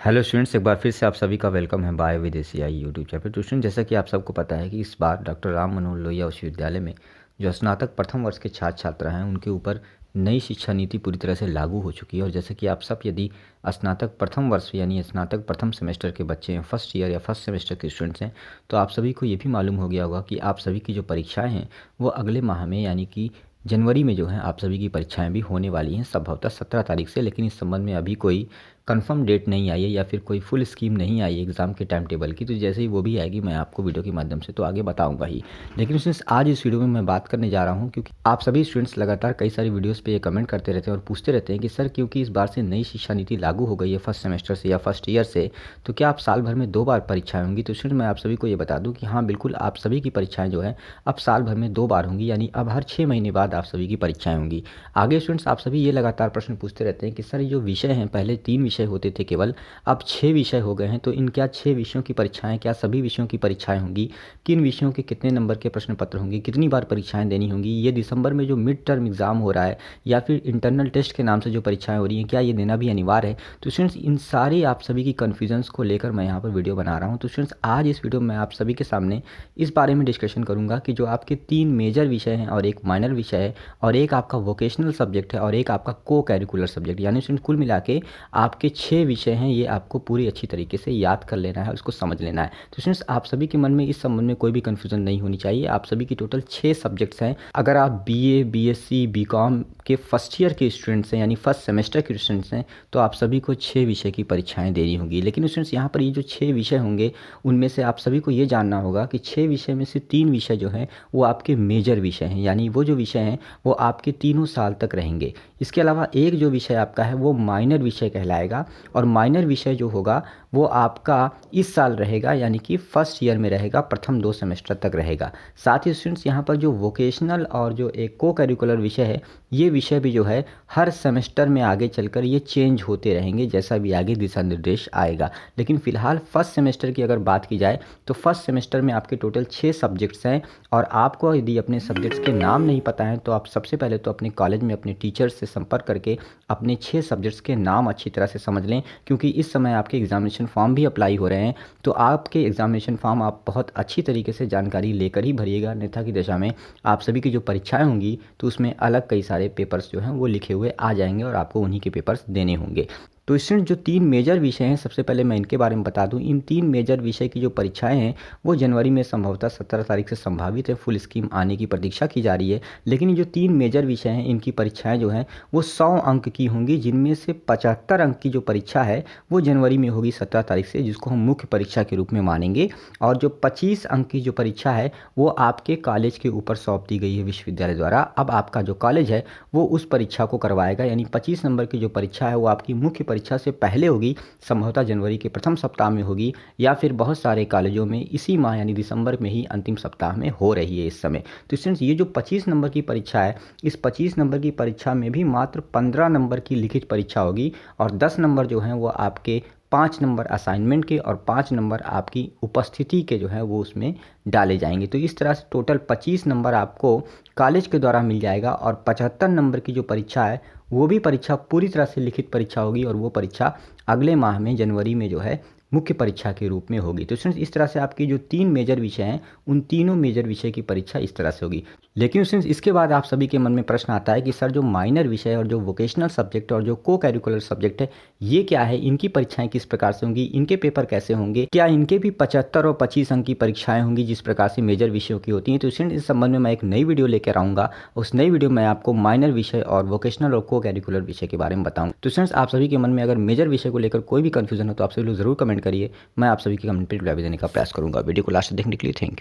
Hello students, एक बार फिर से आप सभी का वेलकम है by with ACI YouTube channel. तो स्टूडेंट, जैसा कि आप सबको पता है कि इस बार डॉक्टर राम मनोहर लोहिया विश्वविद्यालय में जो स्नातक प्रथम वर्ष के छात्र छात्रा हैं उनके ऊपर नई शिक्षा नीति पूरी तरह से लागू हो चुकी है। और जैसे कि आप सब यदि स्नातक प्रथम वर्ष यानी स्नातक प्रथम सेमेस्टर के बच्चे हैं, फर्स्ट ईयर या फर्स्ट सेमेस्टर के स्टूडेंट्स हैं, तो आप सभी को ये भी मालूम हो गया होगा कि आप सभी की जो परीक्षाएँ हैं वो अगले माह में यानी कि जनवरी में जो है आप सभी की परीक्षाएं भी होने वाली हैं, संभवतः 17 तारीख से। लेकिन इस संबंध में अभी कोई कंफर्म डेट नहीं आई है या फिर कोई फुल स्कीम नहीं आई है एग्ज़ाम के टाइम टेबल की। तो जैसे ही वो भी आएगी मैं आपको वीडियो के माध्यम से तो आगे बताऊंगा ही। लेकिन स्टूडेंट्स, आज इस वीडियो में मैं बात करने जा रहा हूं क्योंकि आप सभी स्टूडेंट्स लगातार कई सारी वीडियोस पे ये कमेंट करते रहते हैं और पूछते रहते हैं कि सर, क्योंकि इस बार से नई शिक्षा नीति लागू हो गई है फर्स्ट सेमेस्टर से या फर्स्ट ईयर से, तो क्या आप साल भर में 2 बार परीक्षाएं होंगी? तो स्टूडेंट, मैं आप सभी को ये बता दूँ कि हाँ बिल्कुल, आप सभी की परीक्षाएँ जो है अब साल भर में 2 बार होंगी, यानी अब हर 6 महीने बाद आप सभी की परीक्षाएँ होंगी। आगे स्टूडेंट्स, आप सभी ये लगातार प्रश्न पूछते रहते हैं कि सर, ये जो विषय हैं पहले 3 विषय होते थे केवल, अब 6 विषय हो गए हैं, तो इन क्या 6 विषयों की परीक्षाएं, क्या सभी विषयों की परीक्षाएं होंगी? किन विषयों के कितने नंबर के प्रश्न पत्र होंगे? कितनी बार परीक्षाएं देनी होंगी? ये दिसंबर में जो मिड टर्म एग्जाम हो रहा है या फिर इंटरनल टेस्ट के नाम से जो परीक्षाएं हो रही हैं, क्या ये देना भी अनिवार्य है? तो स्टूडेंट्स, इन सारी आप सभी की कन्फ्यूजन्स को लेकर मैं यहाँ पर वीडियो बना रहा हूँ। तो स्टूडेंट्स, आज इस वीडियो में आप सभी के सामने इस बारे में डिस्कशन करूँगा कि जो आपके 3 मेजर विषय हैं और एक माइनर विषय है और एक आपका वोकेशनल सब्जेक्ट है और एक आपका को कैरिकुलर सब्जेक्ट, यानी स्टूडेंट कुल मिला के आपके 6 विषय हैं। ये आपको पूरी अच्छी तरीके से याद कर लेना है, उसको समझ लेना है। तो स्टूडेंट्स, आप सभी के मन में इस संबंध में कोई भी कन्फ्यूजन नहीं होनी चाहिए। आप सभी की टोटल 6 सब्जेक्ट्स हैं। अगर आप बीए, बीएससी, बीकॉम के फर्स्ट ईयर के स्टूडेंट्स हैं यानी फर्स्ट सेमेस्टर के स्टूडेंट्स हैं, तो आप सभी को 6 विषय की परीक्षाएं देनी होगी। लेकिन स्टूडेंट्स, यहाँ पर ये जो 6 विषय होंगे उनमें से आप सभी को ये जानना होगा कि 6 विषय में से 3 विषय जो हैं वो आपके मेजर विषय हैं, यानी वो जो विषय हैं वो आपके तीनों साल तक रहेंगे। इसके अलावा एक जो विषय आपका है वो माइनर विषय कहलाएगा, और माइनर विषय जो होगा वो आपका इस साल रहेगा, यानी कि फर्स्ट ईयर में रहेगा, प्रथम 2 सेमेस्टर तक रहेगा। साथ ही स्टूडेंट्स, यहाँ पर जो वोकेशनल और जो एक को करिकुलर विषय है, ये विषय भी जो है हर सेमेस्टर में आगे चलकर ये चेंज होते रहेंगे जैसा भी आगे दिशा निर्देश आएगा। लेकिन फिलहाल फर्स्ट सेमेस्टर की अगर बात की जाए तो फर्स्ट सेमेस्टर में आपके टोटल 6 सब्जेक्ट्स हैं। और आपको यदि अपने सब्जेक्ट्स के नाम नहीं पता है तो आप सबसे पहले तो अपने कॉलेज में अपने टीचर्स से संपर्क करके अपने 6 सब्जेक्ट्स के नाम अच्छी तरह से समझ लें, क्योंकि इस समय आपके एग्जामिनेशन फॉर्म भी अप्लाई हो रहे हैं। तो आपके एग्जामिनेशन फॉर्म आप बहुत अच्छी तरीके से जानकारी लेकर ही भरिएगा, अन्यथा की दशा में आप सभी की जो परीक्षाएं होंगी तो उसमें अलग कई सारे पेपर्स जो हैं वो लिखे हुए आ जाएंगे और आपको उन्हीं के पेपर्स देने होंगे। तो स्टूडेंट, जो 3 मेजर विषय हैं, सबसे पहले मैं इनके बारे में बता दूं। इन 3 मेजर विषय की जो परीक्षाएं हैं वो जनवरी में संभवतः 17 तारीख से संभावित है। फुल स्कीम आने की प्रतीक्षा की जा रही है। लेकिन ये जो 3 मेजर विषय हैं इनकी परीक्षाएं जो हैं वो 100 अंक की होंगी, जिनमें से 75 अंक की जो परीक्षा है वो जनवरी में होगी 17 तारीख से, जिसको हम मुख्य परीक्षा के रूप में मानेंगे। और जो 25 अंक की जो परीक्षा है वो आपके कॉलेज के ऊपर सौंप दी गई है विश्वविद्यालय द्वारा। अब आपका जो कॉलेज है वो उस परीक्षा को करवाएगा, यानी 25 नंबर की जो परीक्षा है वो आपकी मुख्य परीक्षा से पहले होगी, संभवतः जनवरी के प्रथम सप्ताह में होगी, या फिर बहुत सारे कॉलेजों में इसी माह यानी दिसंबर में ही अंतिम सप्ताह में हो रही है इस समय। तो स्टूडेंट्स, ये जो 25 नंबर की परीक्षा है, इस 25 नंबर की परीक्षा में भी मात्र 15 नंबर की लिखित परीक्षा होगी और 10 नंबर जो हैं वो आपके 5 नंबर असाइनमेंट के और 5 नंबर आपकी उपस्थिति के जो है वो उसमें डाले जाएंगे। तो इस तरह से टोटल 25 नंबर आपको कॉलेज के द्वारा मिल जाएगा। और 75 नंबर की जो परीक्षा है वो भी परीक्षा पूरी तरह से लिखित परीक्षा होगी, और वो परीक्षा अगले माह में जनवरी में जो है मुख्य परीक्षा के रूप में होगी। तो स्टूडेंट्स, इस तरह से आपकी जो 3 मेजर विषय हैं उन तीनों मेजर विषय की परीक्षा इस तरह से होगी। लेकिन स्टूडेंट्स, इसके बाद आप सभी के मन में प्रश्न आता है कि सर, जो माइनर विषय और जो वोकेशनल सब्जेक्ट और जो को कैरिकुलर सब्जेक्ट है ये क्या है, इनकी परीक्षाएं किस प्रकार से होंगी, इनके पेपर कैसे होंगे, क्या इनके भी 75 और 25 अंक की परीक्षाएं होंगी जिस प्रकार से मेजर विषयों की होती हैं? तो स्टूडेंट, इस संबंध में मैं एक नई वीडियो लेकर आऊँगा। उस नई वीडियो में आपको माइनर विषय और वोकेशनल और को कैरिकुलर विषय के बारे में बताऊँ। तो स्टूडेंट्स, आप सभी के मन में अगर मेजर विषय को लेकर कोई भी कन्फ्यूजन हो तो आप सभी लोग जरूर कमेंट करिए। मैं आप सभी के कमेंट पर रिप्लाई देने का प्रयास करूंगा। वीडियो को लास्ट तक देखने के लिए थैंक यू।